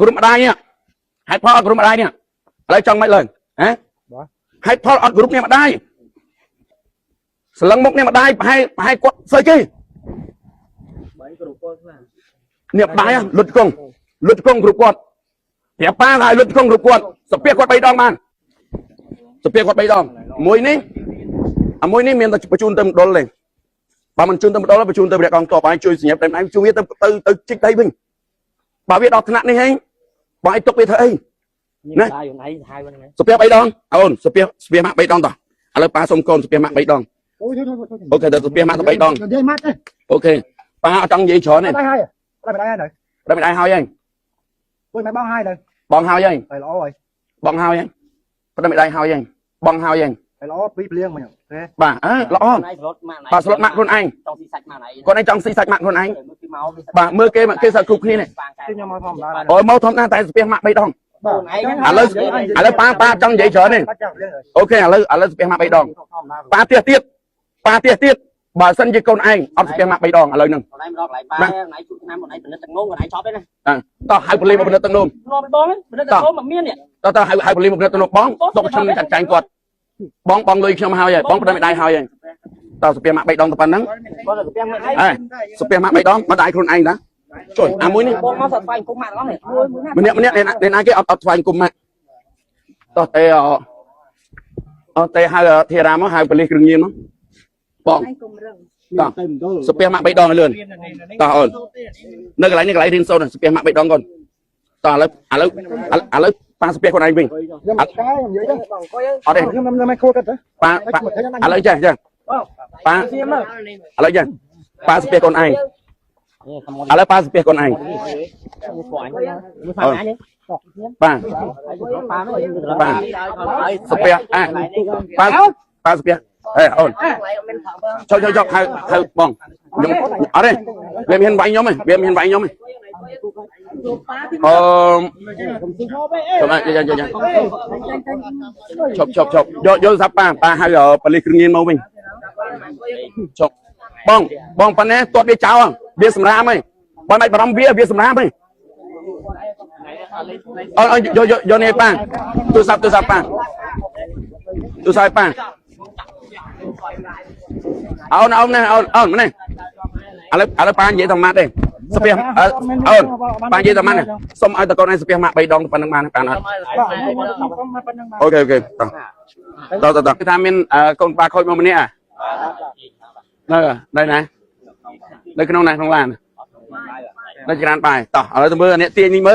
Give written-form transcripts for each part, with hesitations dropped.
ក្រុមម្ដាយនេះហេតុផលក្រុមម្ដាយនេះឥឡូវចង់មិនឡើងហ៎ហេតុផលអត់ក្រុមនេះម្ដាយស្លឹងមុខនេះម្ដាយប្រហែលគាត់ស្អីគេនេះម្ដាយលុតកងគ្រប់គាត់ប្រាប់ប៉ាឲ្យលុតកងគ្រប់គាត់សុភាគាត់3ដងបានសុភាគាត់3ដងមួយនេះមានតែបញ្ជូនទៅម្ដុលទេបើមិនជូនទៅម្ដុលបញ្ជូនទៅព្រះកងតបឲ្យជួយសញ្ញាប់តែឯងជួយវាទៅជីកដីវិញបើវាដល់ថ្នាក់នេះហេបងឯងទុកវាធ្វើអីណាសុភា3ដងអូនសុភាម៉ាក់3ដងតោះឥឡូវប៉ាសុំកូនសុភាម៉ាក់3ដងអូខេទៅសុភាម៉ាក់ទៅ3ដងអូខេប៉ាអត់ចង់និយាយច្រើនទេហើយមិនដែរហើយហ្នឹងមិនបងហើយទៅបងហើយហ្នឹងតែល្អហើយបងហើយហ្នឹងប៉ុន្តែមិនដែរហើយហ្នឹងបងហើយហ្នឹងតែល្អពីភ្លៀងមិញបាទល្អបាទស្លុតម៉ាក់ខ្លួនឯងគាត់ឯងចង់ស៊ីសាច់ម៉ាក់ខ្លួនឯងបាទមើលគេសើគ្រប់គ្នានេះខ្ញុំមកធម្មតាអូមកធម្មតាតែស្ពះម៉ាក់3ដងឥឡូវប៉ាចង់និយាយច្រើនទេអូខេឥឡូវស្ពះម៉ាក់3ដងប៉ាទៀតបើសិនជាកូនឯងអត់ស្ពះម៉ាក់3ដងឥឡូវហ្នឹងកូនឯងម្ដងកន្លែងប៉ាណៃជួយឆ្នាំកូនឯងពិនិត្យទាំងនោមកូនឯងចប់ទេណាតោះហៅប៉ូលីសមកពិនិត្យទាំងនោមបងពិនិត្យទាំងនោមមកមាននេះតោះហៅប៉ូលីសមកពិនិត្យទាំងនោមបងទុកឈ្មោះចាត់ចែងគាត់បងលុយខ្ញុំហើយបងប្រដៅមិនដៃហើយតើសុភាម៉ាក់3ដងទៅប៉ុណ្ណឹងសុភាម៉ាក់3ដងមិនដៃខ្លួនឯងណាជួយអាមួយនេះបងមកស្វែងគុំម៉ាក់ហ្នឹងម្នាក់ណាគេអត់ស្វែងគុំម៉ាក់តោះតែហៅធារាមកហៅប៉ូលីសគ្រឿងញៀនមកបងតោះសុភាម៉ាក់3ដងលឿនតោះអូននៅកន្លែងនេះកន្លែងរៀនសូត្រសុភាម៉ាក់3ដងកូនតោះឥឡូវប៉ាសុភាខ្លួនឯងវិញខ្ញុំអត់កែនិយាយទៅអត់ទេខ្ញុំមិនខូចគាត់ទេប៉ាឥឡូវចេះប៉ាឥឡូវចេះប៉ាសុភាខ្លួនឯងឥឡូវប៉ាសុភាខ្លួនឯងប៉ាសុភាប៉ាសុភាអូនចុះហៅបងខ្ញុំអត់ទេវាមានវាយខ្ញុំទេវាមានវាយខ្ញុំទេឈប់យកសាប់ប៉ាហៅប៉ូលីសគ្រឿងញៀនមកវិញឈប់បងប៉ណ្ណេះទាត់វាចោលវាសម្រាមហីបើមិនបារម្ភវាសម្រាមហីអូនយកនេះប៉ាទូរស័ព្ទប៉ាអូននេះអូនម្នេះឥឡូវប៉ានិយាយធម្មតាទេស្ពះអូនប៉ានិយាយធម្មតាសុំឲ្យតកូនឯងស្ពះម៉ាក់3ដងប៉ុណ្្នឹងបានប៉ាអត់អូខេតោះគឺថាមានកូនប៉ាខូចមកម្នាក់នៅណានៅក្នុងណាក្នុងឡាននៅច្រានបាយតោះឥឡូវទៅមើលអ្នកទាញនេះមើ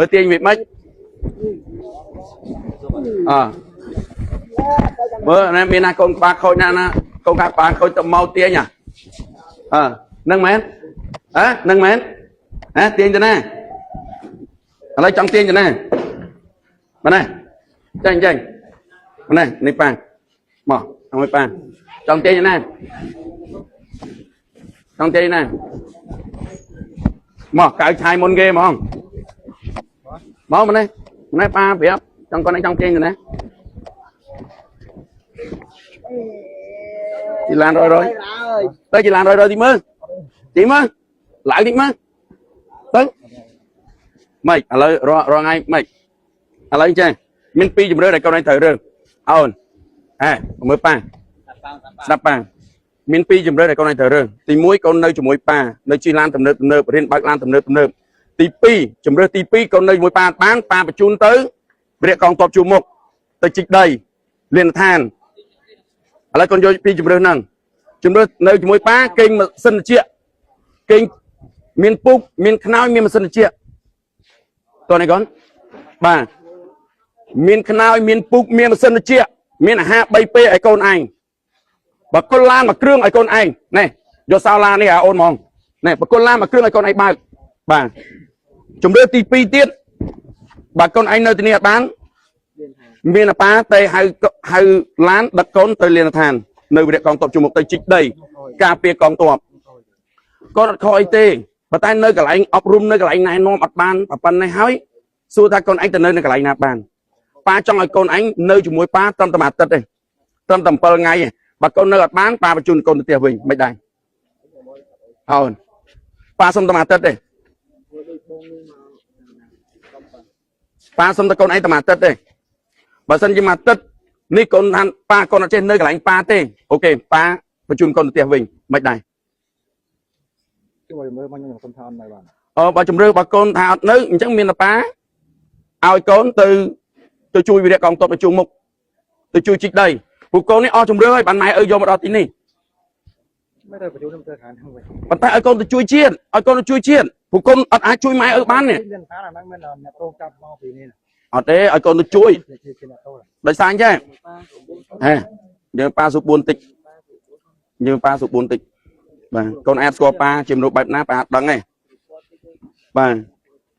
លទាញវាមិនមើលណាមានណាកូនប៉ាខូចណាកូនប៉ាខូចទៅមកទាញហ្នឹងមែនហ្នឹងមែនទាញទៅណាឥឡូវចង់ទាញទៅណាបាទណាចេញបាទណានេះប៉ាមកឲ្យប៉ាចង់ទាញទៅណាមកកៅឆាយមុនគេហ្មងមកម៉ណែប៉ាប្រាប់ចង់កូនឯងចង់ទាញទៅណាជីឡានរយទៅជីឡានរយទីមើលឡើងតិចមកទៅម៉េចឥឡូវរងថ្ងៃម៉េចឥឡូវចេះមាន2ជំរឿដែលកូនឯងត្រូវរើអូនមើលប៉ាស្ដាប់ប៉ាមាន2ជំរឿដែលកូនឯងត្រូវរើទី1កូននៅជាមួយប៉ានៅជិះឡានទំនើបរៀនបើកឡានទំនើបទី2ជំរឿទី2កូននៅជាមួយប៉ាបានប៉ាបញ្ជូនទៅព្រះកងទ័ពជួរមុខទៅជីកដីលានដ្ឋានឥឡូវកូនយក2ជំរឿហ្នឹងជំរឿនៅជាមួយប៉ាគេងម៉ាស៊ីនត្រជាក់គេងមានពុកមានខ្នើយមានម៉ាស៊ីនត្រជាក់តោះនេះកូនបាទមានខ្នើយមានពុកមានម៉ាស៊ីនត្រជាក់មានអាហារ3ពេលឲ្យកូនឯងបើកុលឡានមួយគ្រឿងឲ្យកូនឯងនេះយកសោឡាននេះអូនហ្មងនេះបើកុលឡានមួយគ្រឿងឲ្យកូនឯងបើកបាទជំរឿទី2ទៀតបើកូនឯងនៅទីនេះអត់បានមានអាប៉ាតែហៅឡានដឹកកូនទៅលានដ្ឋាននៅវិរៈកងទ័ពជួរមុខទៅជីកដីការពារកងទ័ពកូនអត់ខកអីទេប៉ុន្តែនៅកន្លែងអប់រំនៅកន្លែងណែនាំអត់បានប៉ុណ្ណេះហើយសួរថាកូនឯងទៅនៅកន្លែងណាបានប៉ាចង់ឲ្យកូនឯងនៅជាមួយប៉ាត្រឹមតែមួយអាទិត្យទេត្រឹមតែ7ថ្ងៃទេបើកូននៅអត់បានប៉ាបញ្ជូនកូនទៅផ្ទះវិញមិនដែរអូនប៉ាសុំតែមួយអាទិត្យទេ ba xong ta con ấy ta mà tết đây bà sân chỉ mà tết ní con han ba con ở trên nơi cái lạnh ba tê ok ba và chun con tiền mình mạch này bà chùm rêu bà con thảo nữ chẳng miền là ba ao con từ chui về còn tốt là chung mục từ chui chích đây phụ con ấy o chùm rêu bạn mày ở vô mà đó tí nè bạn ta ở con từ chui chiên ở con từ chui chiên phụ con ở ai chui mày ở bán nè ở thế ở con từ chui đời sang chứ hè nhưng ba số buôn tịch nhưng ba số buôn tịch và con ad score ba chìm độ bạch na ba đắng này và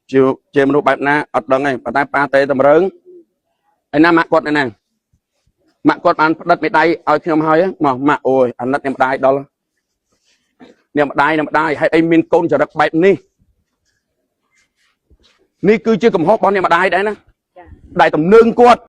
chiều chìm độ bạch na ở đắng này và tay ba tê tầm rớn anh nam mạ quật này nè mạ quật ăn đất mấy tay ở khi hơi á mà mạ ôi ăn đất em đai đó nè mà đai hay em min côn cho đất bạch ni cứ chưa cầm hốt bọn em mà đai đấy nè đai tầm nương quật